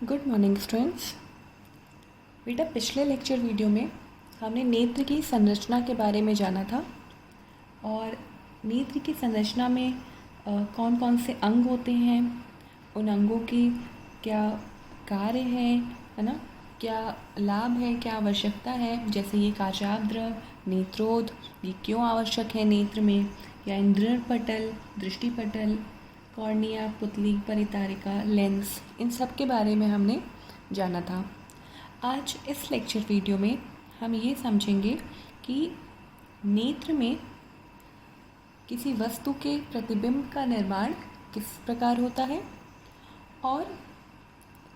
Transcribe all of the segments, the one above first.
Good morning students. बेटा, पिछले lecture video में हमने नेत्र की संरचना के बारे में जाना था और नेत्र की संरचना में कौन कौन से अंग होते हैं, उन अंगों की क्या कार्य है ना, क्या लाभ है, क्या आवश्यकता है, जैसे ये काचाभद्र, नेत्रोद, ये क्यों आवश्यक है नेत्र में, या इंद्रिय पटल, दृष्टि पटल, कॉर्निया, पुतली, परितारिका, लेंस, इन सब के बारे में हमने जाना था। आज इस लेक्चर वीडियो में हम ये समझेंगे कि नेत्र में किसी वस्तु के प्रतिबिंब का निर्माण किस प्रकार होता है और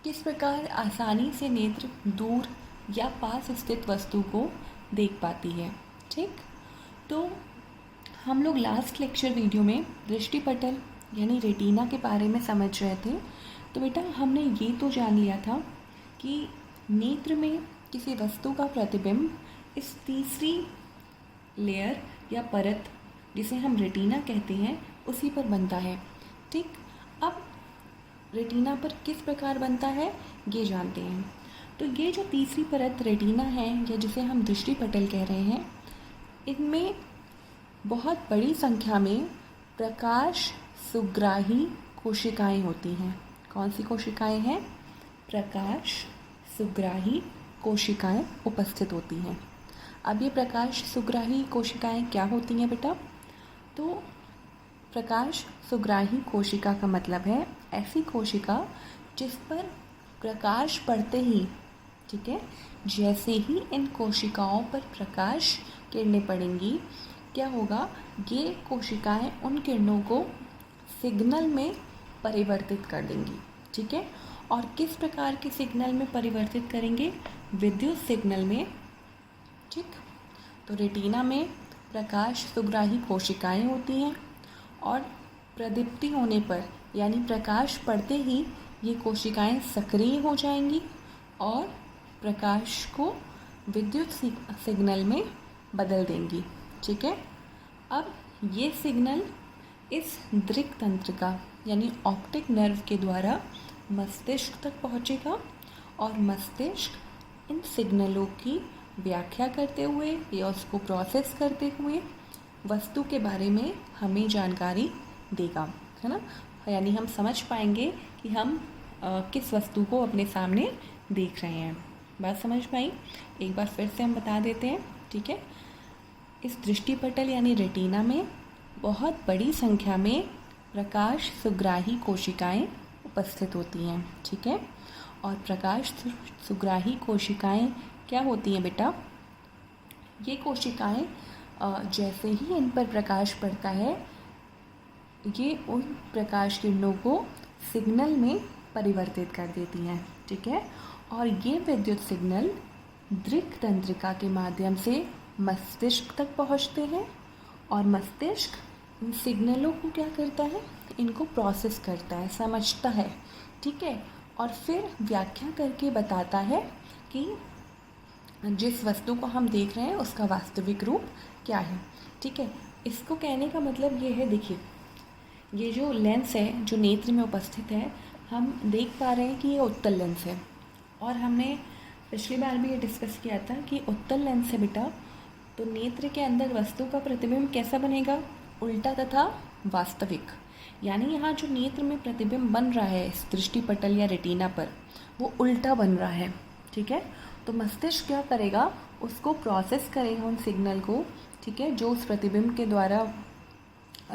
किस प्रकार आसानी से नेत्र दूर या पास स्थित वस्तु को देख पाती है। ठीक, तो हम लोग लास्ट लेक्चर वीडियो में दृष्टिपटल यानी रेटिना के बारे में समझ रहे थे। तो बेटा, हमने ये तो जान लिया था कि नेत्र में किसी वस्तु का प्रतिबिंब इस तीसरी लेयर या परत, जिसे हम रेटिना कहते हैं, उसी पर बनता है। ठीक, अब रेटिना पर किस प्रकार बनता है ये जानते हैं। तो ये जो तीसरी परत रेटिना है, या जिसे हम दृष्टिपटल कह रहे हैं, इनमें बहुत बड़ी संख्या में प्रकाश सुग्राही कोशिकाएं होती हैं। कौन सी कोशिकाएं हैं? प्रकाश सुग्राही कोशिकाएं उपस्थित होती हैं। अब ये प्रकाश सुग्राही कोशिकाएं क्या होती हैं बेटा? तो प्रकाश सुग्राही कोशिका का मतलब है ऐसी कोशिका जिस पर प्रकाश पड़ते ही, ठीक है, जैसे ही इन कोशिकाओं पर प्रकाश किरणें पड़ेंगी, क्या होगा, ये कोशिकाएं उन किरणों को सिग्नल में परिवर्तित कर देंगी। ठीक है, और किस प्रकार के सिग्नल में परिवर्तित करेंगे? विद्युत सिग्नल में। ठीक, तो रेटिना में प्रकाश सुग्राही कोशिकाएं होती हैं और प्रदीप्ति होने पर यानी प्रकाश पड़ते ही ये कोशिकाएं सक्रिय हो जाएंगी और प्रकाश को विद्युत सिग्नल में बदल देंगी। ठीक है, अब ये सिग्नल इस दृक् तंत्रिका यानी ऑप्टिक नर्व के द्वारा मस्तिष्क तक पहुँचेगा और मस्तिष्क इन सिग्नलों की व्याख्या करते हुए या उसको प्रोसेस करते हुए वस्तु के बारे में हमें जानकारी देगा, है ना। यानी हम समझ पाएंगे कि हम किस वस्तु को अपने सामने देख रहे हैं। बात समझ पाई? एक बार फिर से हम बता देते हैं। ठीक है, इस दृष्टिपटल यानी रेटिना में बहुत बड़ी संख्या में प्रकाश सुग्राही कोशिकाएं उपस्थित होती हैं। ठीक है, और प्रकाश सुग्राही कोशिकाएं क्या होती हैं बेटा? ये कोशिकाएं जैसे ही इन पर प्रकाश पड़ता है, ये उन प्रकाश किरणों को सिग्नल में परिवर्तित कर देती हैं। ठीक है, और ये विद्युत सिग्नल दृक् तंत्रिका के माध्यम से मस्तिष्क तक पहुंचते हैं और मस्तिष्क इन सिग्नलों को क्या करता है? इनको प्रोसेस करता है, समझता है। ठीक है, और फिर व्याख्या करके बताता है कि जिस वस्तु को हम देख रहे हैं उसका वास्तविक रूप क्या है। ठीक है, इसको कहने का मतलब ये है, देखिए ये जो लेंस है जो नेत्र में उपस्थित है, हम देख पा रहे हैं कि ये उत्तल लेंस है। और हमने पिछली बार भी ये डिस्कस किया था कि उत्तल लेंस है बेटा, तो नेत्र के अंदर वस्तु का प्रतिबिंब कैसा बनेगा? उल्टा तथा वास्तविक। यानी यहाँ जो नेत्र में प्रतिबिंब बन रहा है इस दृष्टिपटल या रेटिना पर, वो उल्टा बन रहा है। ठीक है, तो मस्तिष्क क्या करेगा? उसको प्रोसेस करेगा उन सिग्नल को। ठीक है, जो उस प्रतिबिंब के द्वारा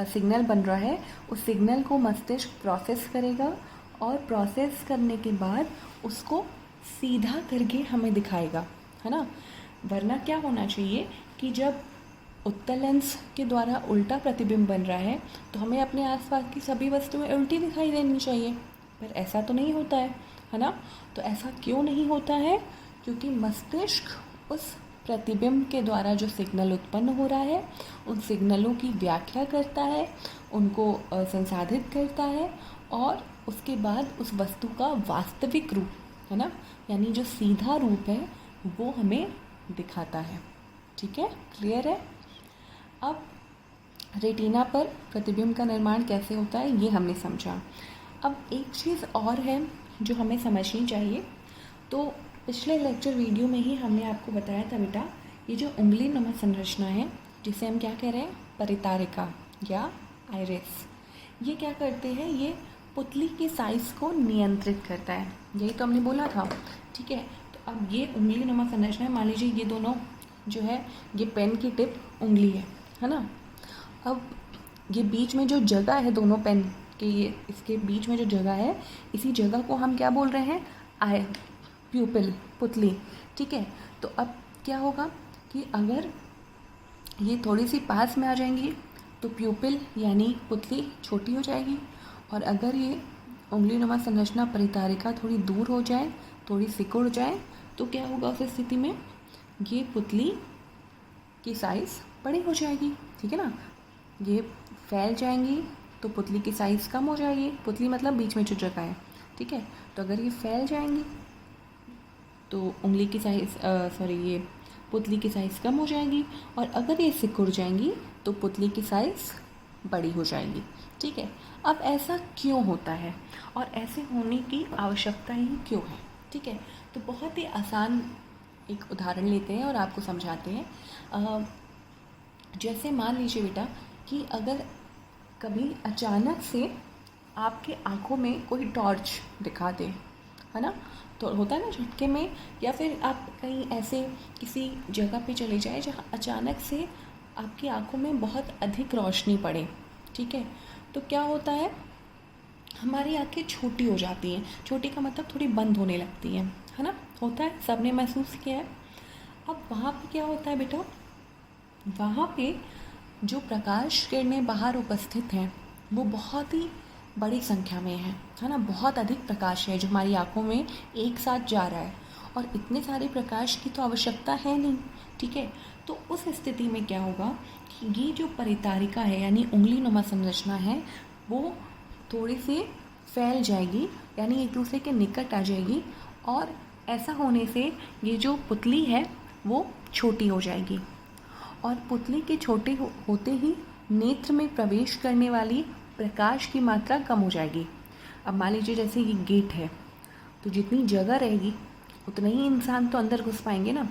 सिग्नल बन रहा है, उस सिग्नल को मस्तिष्क प्रोसेस करेगा और प्रोसेस करने के बाद उसको सीधा करके हमें दिखाएगा, है ना। वरना क्या होना चाहिए कि जब उत्तल लेंस के द्वारा उल्टा प्रतिबिंब बन रहा है तो हमें अपने आसपास की सभी वस्तुएं उल्टी दिखाई देनी चाहिए, पर ऐसा तो नहीं होता है ना। तो ऐसा क्यों नहीं होता है? क्योंकि मस्तिष्क उस प्रतिबिंब के द्वारा जो सिग्नल उत्पन्न हो रहा है उन सिग्नलों की व्याख्या करता है, उनको संसाधित करता है और उसके बाद उस वस्तु का वास्तविक रूप, है ना, यानी जो सीधा रूप है वो हमें दिखाता है। ठीक है, क्लियर है? अब रेटिना पर प्रतिबिंब का निर्माण कैसे होता है ये हमने समझा। अब एक चीज़ और है जो हमें समझनी चाहिए। तो पिछले लेक्चर वीडियो में ही हमने आपको बताया था बेटा, ये जो उंगली नुमा संरचना है जिसे हम क्या कह रहे हैं, परितारिका या आइरिस, ये क्या करते हैं, ये पुतली के साइज़ को नियंत्रित करता है। यही तो हमने बोला था, ठीक है। तो अब ये उंगली नुमा संरचना है, मान लीजिए ये दोनों जो है, ये पेन की टिप उंगली है ना। अब ये बीच में जो जगह है दोनों पेन के, ये इसके बीच में जो जगह है, इसी जगह को हम क्या बोल रहे हैं, प्यूपिल, पुतली, ठीक है। तो अब क्या होगा कि अगर ये थोड़ी सी पास में आ जाएंगी तो प्यूपिल यानी पुतली छोटी हो जाएगी, और अगर ये उंगली नुमा संरचना परितारिका थोड़ी दूर हो जाए, थोड़ी सिकुड़ जाए, तो क्या होगा उस स्थिति में, ये पुतली की साइज़ बड़ी हो जाएगी, ठीक है ना। ये फैल जाएंगी तो पुतली की साइज़ कम हो जाएगी, पुतली मतलब बीच में जो जगह है, ठीक है। तो अगर ये फैल जाएंगी तो उंगली की साइज़ ये पुतली की साइज़ कम हो जाएगी, और अगर ये सिकुड़ जाएंगी तो पुतली की साइज़ बड़ी हो जाएगी, ठीक है। अब ऐसा क्यों होता है और ऐसे होने की आवश्यकता ही क्यों है, ठीक है। तो बहुत ही आसान एक उदाहरण लेते हैं और आपको समझाते हैं। जैसे मान लीजिए बेटा कि अगर कभी अचानक से आपके आँखों में कोई टॉर्च दिखा दे, है ना, तो होता है ना झटके में, या फिर आप कहीं ऐसे किसी जगह पे चले जाए जहाँ अचानक से आपकी आँखों में बहुत अधिक रोशनी पड़े, ठीक है। तो क्या होता है, हमारी आँखें छोटी हो जाती हैं, छोटी का मतलब थोड़ी बंद होने लगती हैं, है ना, होता है, सबने महसूस किया है। अब वहाँ पे क्या होता है बेटा, वहाँ पे जो प्रकाश किरणें बाहर उपस्थित हैं वो बहुत ही बड़ी संख्या में है ना, बहुत अधिक प्रकाश है जो हमारी आँखों में एक साथ जा रहा है, और इतने सारे प्रकाश की तो आवश्यकता है नहीं, ठीक है। तो उस स्थिति में क्या होगा कि ये जो परितारिका है यानी उंगली नुमा संरचना है, वो थोड़ी सी फैल जाएगी, यानी एक दूसरे के निकट आ जाएगी, और ऐसा होने से ये जो पुतली है वो छोटी हो जाएगी, और पुतली के छोटे होते ही नेत्र में प्रवेश करने वाली प्रकाश की मात्रा कम हो जाएगी। अब मान लीजिए जैसे ये गेट है, तो जितनी जगह रहेगी उतना ही इंसान तो अंदर घुस पाएंगे ना,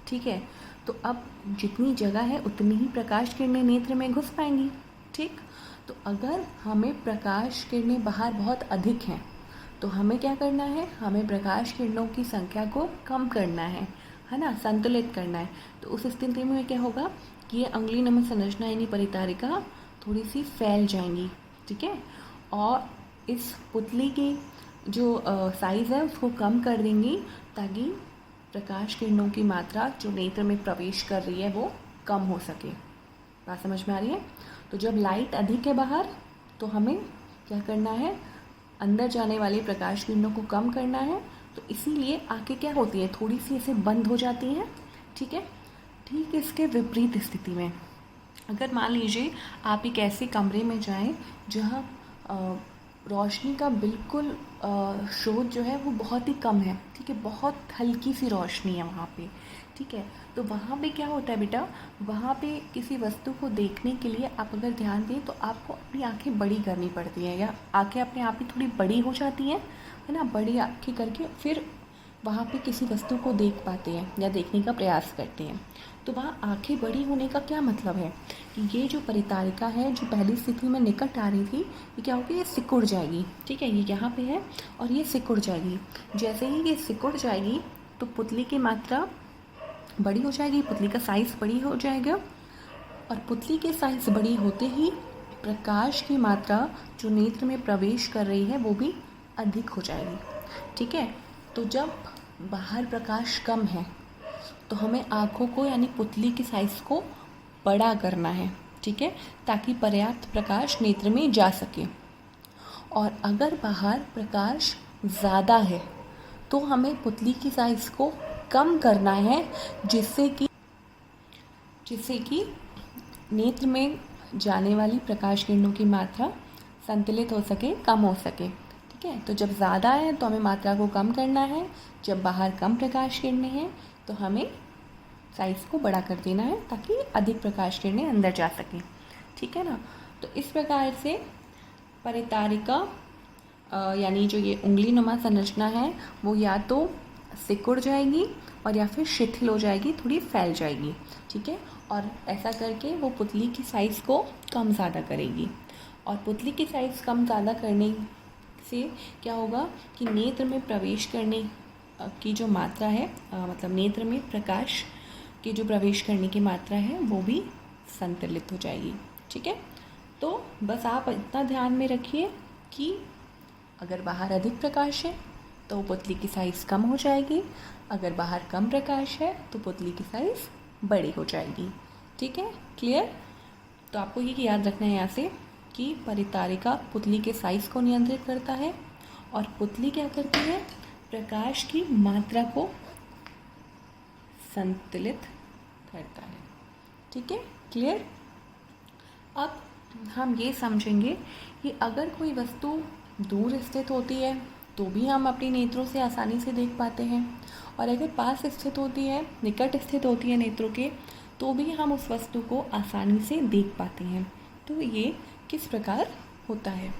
ठीक है। तो अब जितनी जगह है उतनी ही प्रकाश किरणें नेत्र में घुस पाएंगी, ठीक। तो अगर हमें प्रकाश किरणें बाहर बहुत अधिक हैं तो हमें क्या करना है, हमें प्रकाश किरणों की संख्या को कम करना है ना, संतुलित करना है। तो उस स्थिति में क्या होगा कि ये उंगली नुमा संरचना यानी परितारिका थोड़ी सी फैल जाएंगी, ठीक है, और इस पुतली की जो साइज़ है उसको कम कर देंगी, ताकि प्रकाश किरणों की मात्रा जो नेत्र में प्रवेश कर रही है वो कम हो सके। बात समझ में आ रही है। तो जब लाइट अधिक है बाहर तो हमें क्या करना है, अंदर जाने वाली प्रकाश किरणों को कम करना है। तो इसीलिए आँखें क्या होती है, थोड़ी सी ऐसे बंद हो जाती हैं, ठीक है। ठीक इसके विपरीत स्थिति में अगर मान लीजिए आप एक ऐसे कमरे में जाएं जहाँ रोशनी का बिल्कुल स्रोत जो है वो बहुत ही कम है, ठीक है, बहुत हल्की सी रोशनी है वहाँ पे, ठीक है। तो वहाँ पे क्या होता है बेटा, वहाँ पे किसी वस्तु को देखने के लिए आप अगर ध्यान दें तो आपको अपनी आंखें बड़ी करनी पड़ती हैं, या आंखें अपने आप ही थोड़ी बड़ी हो जाती हैं, है ना, बड़ी आंखें करके फिर वहाँ पे किसी वस्तु को देख पाते हैं या देखने का प्रयास करते हैं। तो वहाँ आंखें बड़ी होने का क्या मतलब है कि ये जो परितारिका है जो पहली स्थिति में निकट आ रही थी, ये क्या होगी, ये सिकुड़ जाएगी, ठीक है, ये यहाँ पे है और ये सिकुड़ जाएगी। जैसे ही ये सिकुड़ जाएगी तो पुतली की मात्रा बड़ी हो जाएगी, पुतली का साइज़ बड़ी हो जाएगा, और पुतली के साइज़ बड़ी होते ही प्रकाश की मात्रा जो नेत्र में प्रवेश कर रही है वो भी अधिक हो जाएगी, ठीक है। तो जब बाहर प्रकाश कम है तो हमें आँखों को यानी पुतली के साइज़ को बड़ा करना है, ठीक है, ताकि पर्याप्त प्रकाश नेत्र में जा सके। और अगर बाहर प्रकाश ज़्यादा है तो हमें पुतली की साइज़ को कम करना है, जिससे कि नेत्र में जाने वाली प्रकाश किरणों की मात्रा संतुलित हो सके, कम हो सके, ठीक है। तो जब ज़्यादा है तो हमें मात्रा को कम करना है, जब बाहर कम प्रकाश किरणें हैं तो हमें साइज़ को बड़ा कर देना है ताकि अधिक प्रकाश किरणें अंदर जा सकें, ठीक है ना। तो इस प्रकार से परितारिका यानी जो ये उंगली नुमा संरचना है वो या तो सिकुड़ जाएगी और या फिर शिथिल हो जाएगी, थोड़ी फैल जाएगी, ठीक है। और ऐसा करके वो पुतली की साइज़ को कम ज़्यादा करेगी। और पुतली की साइज़ कम ज़्यादा करने से क्या होगा कि नेत्र में प्रवेश करने की जो मात्रा है, मतलब नेत्र में प्रकाश की जो प्रवेश करने की मात्रा है वो भी संतुलित हो जाएगी, ठीक है। तो बस आप इतना ध्यान में रखिए कि अगर बाहर अधिक प्रकाश है तो पुतली की साइज़ कम हो जाएगी, अगर बाहर कम प्रकाश है तो पुतली की साइज़ बड़ी हो जाएगी, ठीक है। क्लियर? तो आपको ये याद रखना है यहाँ से कि परितारिका पुतली के साइज़ को नियंत्रित करता है और पुतली क्या करती है, प्रकाश की मात्रा को संतुलित करता है, ठीक है। क्लियर? अब हम ये समझेंगे कि अगर कोई वस्तु दूर स्थित होती है तो भी हम अपने नेत्रों से आसानी से देख पाते हैं, और अगर पास स्थित होती है, निकट स्थित होती है नेत्रों के, तो भी हम उस वस्तु को आसानी से देख पाते हैं। तो ये किस प्रकार होता है?